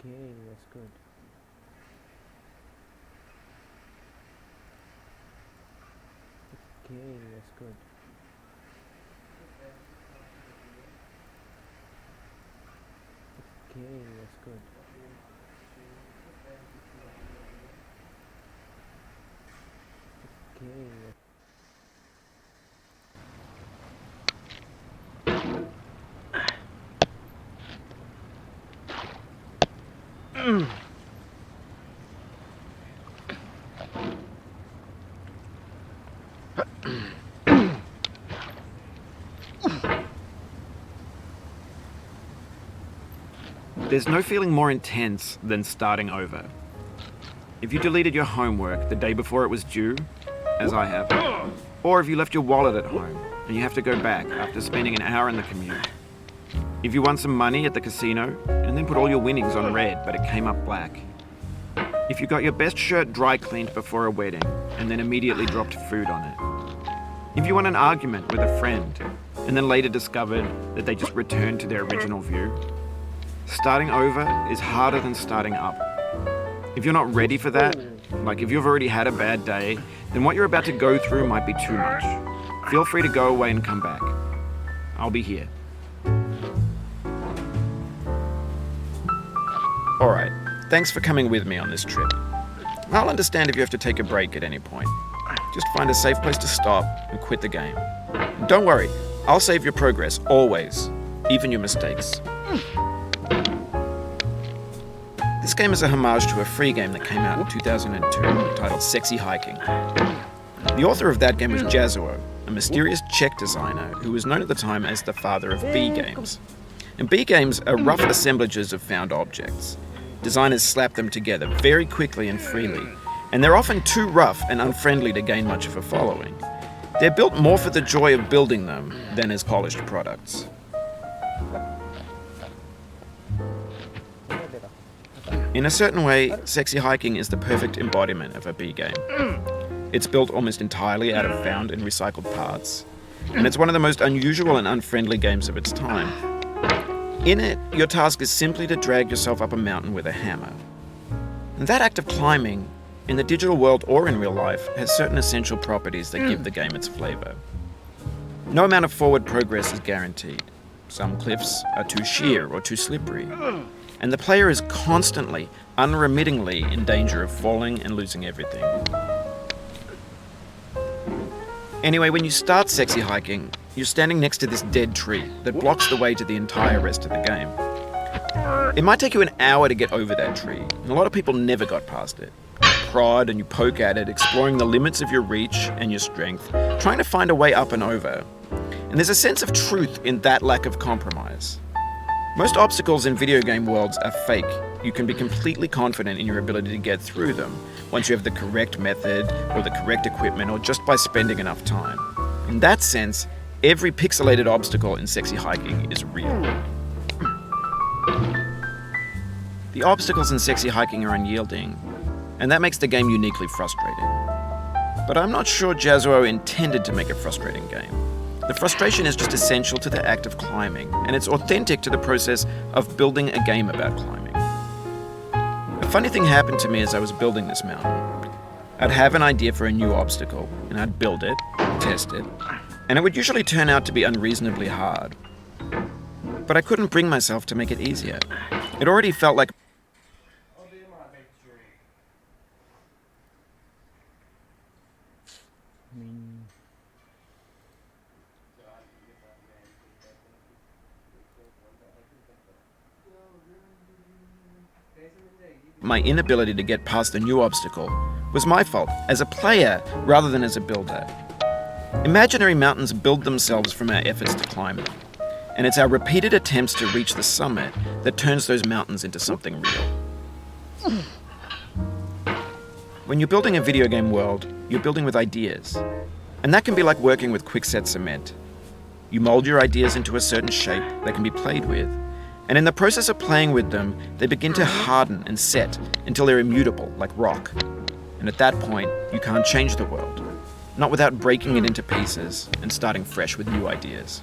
Okay, that's good. Okay, that's good. Okay, that's good. Okay. There's no feeling more intense than starting over. If you deleted your homework the day before it was due, as I have, or if you left your wallet at home and you have to go back after spending an hour in the commute. If you won some money at the casino and then put all your winnings on red but it came up black. If you got your best shirt dry cleaned before a wedding and then immediately dropped food on it. If you won an argument with a friend and then later discovered that they just returned to their original view. Starting over is harder than starting up. If you're not ready for that, like if you've already had a bad day, then what you're about to go through might be too much. Feel free to go away and come back. I'll be here. Alright, thanks for coming with me on this trip. I'll understand if you have to take a break at any point. Just find a safe place to stop and quit the game. Don't worry, I'll save your progress, always, even your mistakes. This game is a homage to a free game that came out in 2002 titled Sexy Hiking. The author of that game was Jazzuo, a mysterious Czech designer who was known at the time as the father of B games. And B games are rough assemblages of found objects. Designers slap them together very quickly and freely, and they're often too rough and unfriendly to gain much of a following. They're built more for the joy of building them than as polished products. In a certain way, Sexy Hiking is the perfect embodiment of a B game. It's built almost entirely out of found and recycled parts, and it's one of the most unusual and unfriendly games of its time. In it, your task is simply to drag yourself up a mountain with a hammer. And that act of climbing, in the digital world or in real life, has certain essential properties that give the game its flavor. No amount of forward progress is guaranteed. Some cliffs are too sheer or too slippery. And the player is constantly, unremittingly in danger of falling and losing everything. Anyway, when you start Sexy Hiking, you're standing next to this dead tree that blocks the way to the entire rest of the game. It might take you an hour to get over that tree, and a lot of people never got past it. You prod and you poke at it, exploring the limits of your reach and your strength, trying to find a way up and over. And there's a sense of truth in that lack of compromise. Most obstacles in video game worlds are fake. You can be completely confident in your ability to get through them once you have the correct method or the correct equipment or just by spending enough time. In that sense, every pixelated obstacle in Sexy Hiking is real. The obstacles in Sexy Hiking are unyielding, and that makes the game uniquely frustrating. But I'm not sure Jazzuo intended to make a frustrating game. The frustration is just essential to the act of climbing, and it's authentic to the process of building a game about climbing. A funny thing happened to me as I was building this mountain. I'd have an idea for a new obstacle, and I'd build it, test it, and it would usually turn out to be unreasonably hard. But I couldn't bring myself to make it easier. It already felt like my inability to get past the new obstacle was my fault as a player rather than as a builder. Imaginary mountains build themselves from our efforts to climb them, and it's our repeated attempts to reach the summit that turns those mountains into something real. When you're building a video game world, you're building with ideas, and that can be like working with quickset cement. You mold your ideas into a certain shape that can be played with, and in the process of playing with them, they begin to harden and set until they're immutable, like rock. And at that point, you can't change the world, not without breaking it into pieces and starting fresh with new ideas.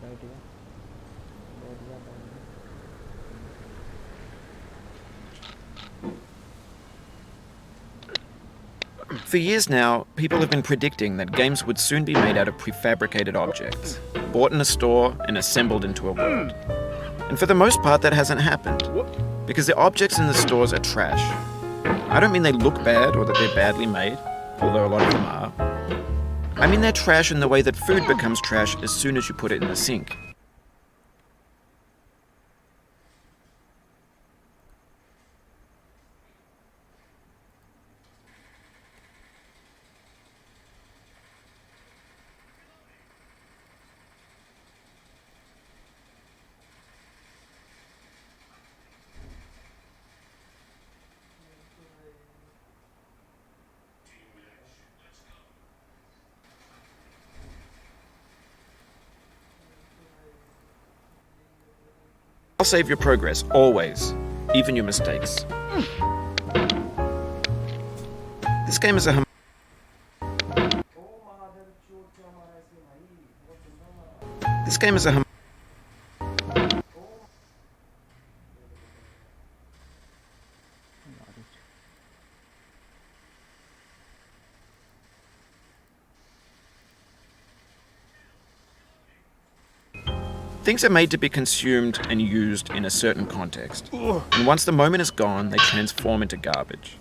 बैठ जा, बैठ जा, बैठ जा। For years now, people have been predicting that games would soon be made out of prefabricated objects, bought in a store and assembled into a world. And for the most part, that hasn't happened, because the objects in the stores are trash. I don't mean they look bad or that they're badly made, although a lot of them are. I mean they're trash in the way that food becomes trash as soon as you put it in the sink. I'll save your progress, always, even your mistakes. This game is a This game is a Things are made to be consumed and used in a certain context. And once the moment is gone, they transform into garbage.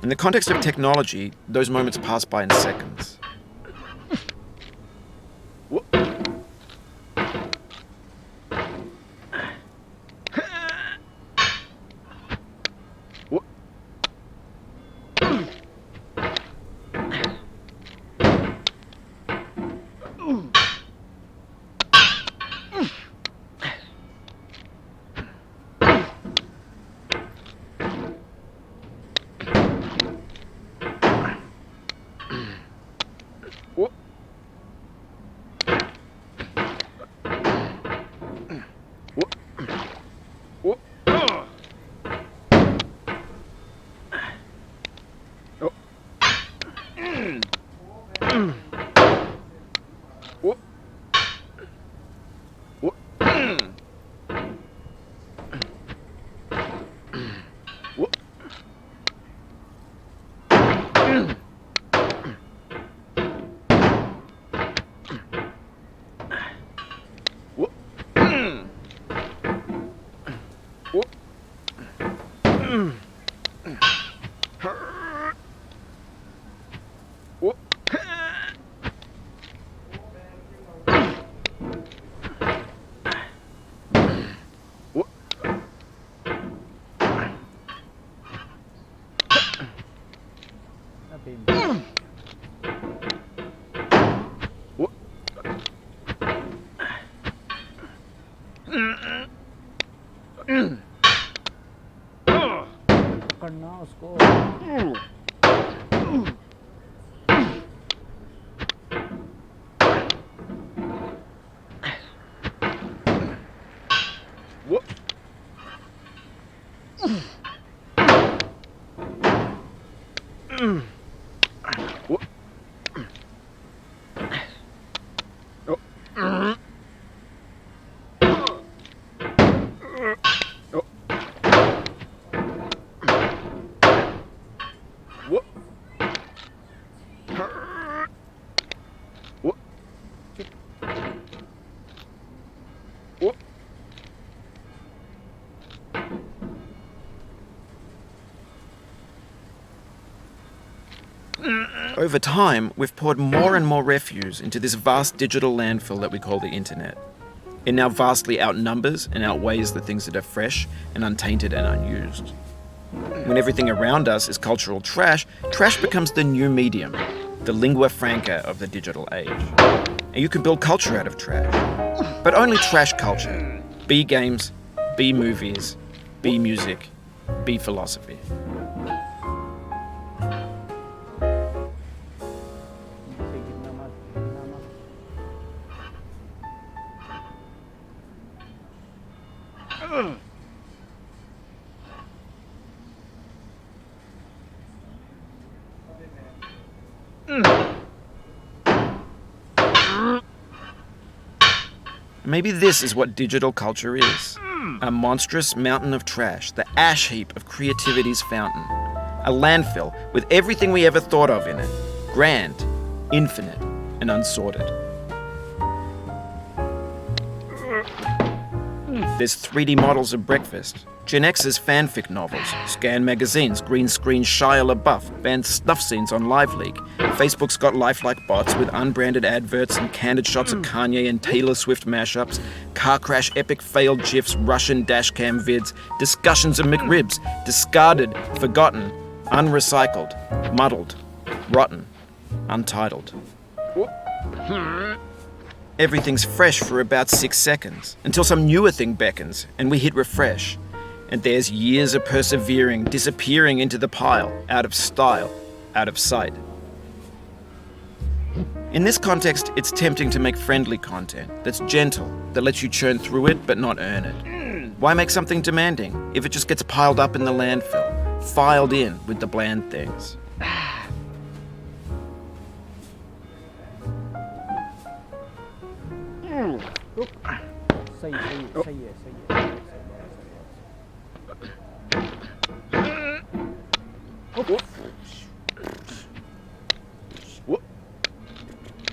In the context of technology, those moments pass by in seconds. पकड़ना उसको। Over time, we've poured more and more refuse into this vast digital landfill that we call the internet. It now vastly outnumbers and outweighs the things that are fresh and untainted and unused. When everything around us is cultural trash, trash becomes the new medium, the lingua franca of the digital age. And you can build culture out of trash. But only trash culture. Be games, be movies, be music, be philosophy. Maybe this is what digital culture is. A monstrous mountain of trash, the ash heap of creativity's fountain. A landfill with everything we ever thought of in it. Grand, infinite, and unsorted. There's 3D models of breakfast, Gen X's fanfic novels, scan magazines, green screen Shia LaBeouf, banned snuff scenes on LiveLeak. Facebook's got lifelike bots with unbranded adverts and candid shots of Kanye and Taylor Swift mashups, car crash epic failed GIFs, Russian dashcam vids, discussions of McRibs, discarded, forgotten, unrecycled, muddled, rotten, untitled. Everything's fresh for about 6 seconds, until some newer thing beckons, and we hit refresh. And there's years of persevering disappearing into the pile, out of style, out of sight. In this context, it's tempting to make friendly content that's gentle, that lets you churn through it but not earn it. Why make something demanding if it just gets piled up in the landfill, filed in with the bland things? सही सही सही है सही है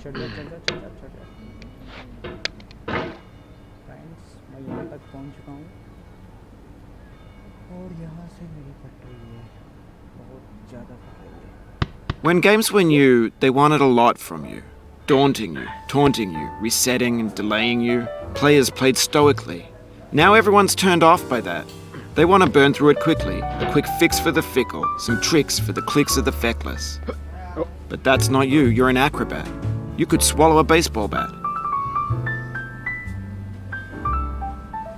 चढ़ जा friends मैं यहाँ तक पहुँच चुका हूँ और यहाँ से मेरी फट रही है बहुत ज़्यादा फट रही है. When games were new, they wanted a lot from you. Daunting you, taunting you, resetting and delaying you. Players played stoically. Now everyone's turned off by that. They want to burn through it quickly, a quick fix for the fickle, some tricks for the clicks of the feckless. But that's not you, you're an acrobat. You could swallow a baseball bat.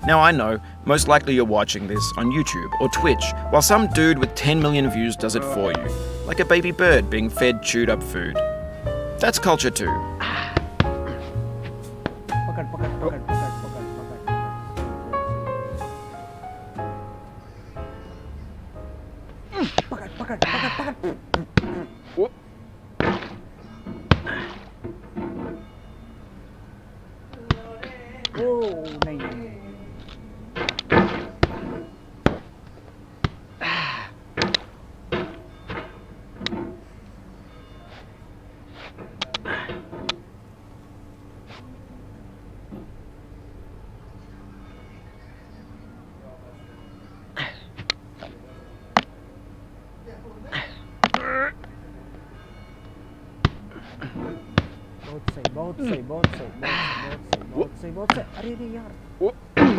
Now I know, most likely you're watching this on YouTube or Twitch, while some dude with 10 million views does it for you, like a baby bird being fed chewed up food. That's culture too.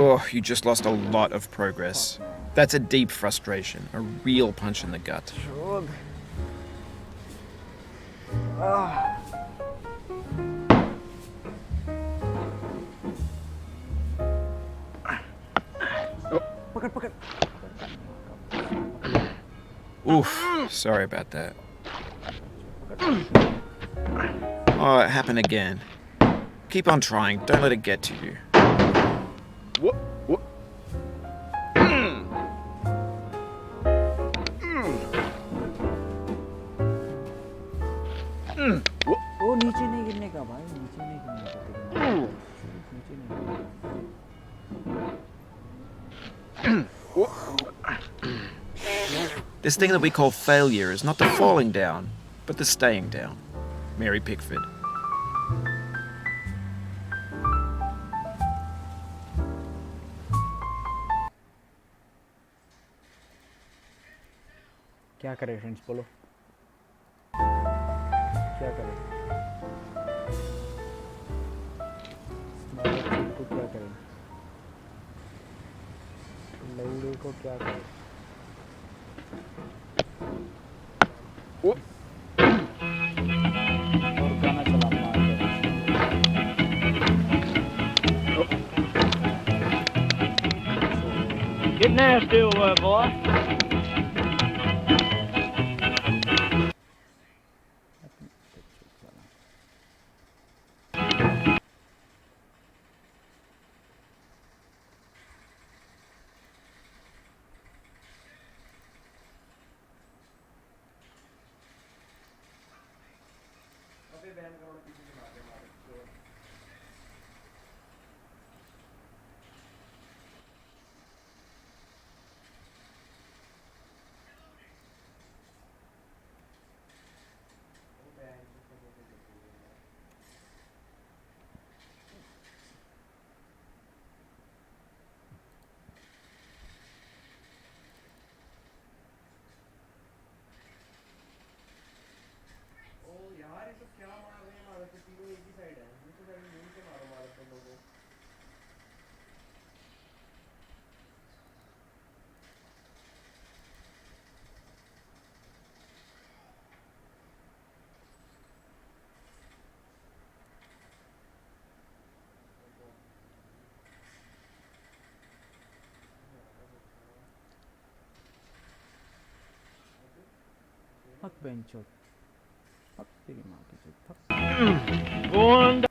Oh, you just lost a lot of progress. That's a deep frustration, a real punch in the gut. Oof, sorry about that. Oh, it happened again. Keep on trying, don't let it get to you. वो नीचे नहीं गिरने का भाई, नीचे नहीं गिरने का, नीचे नहीं. This thing that we call failure is not the falling down, but the staying down. Mary Pickford. क्या करें फ्रेंड्स, बोलो क्या करें, को क्या करें, लौड़े को क्या करें. और गाना चला Get nasty over there, boy. 확 벤처 확 되게 막 이제 탁 Going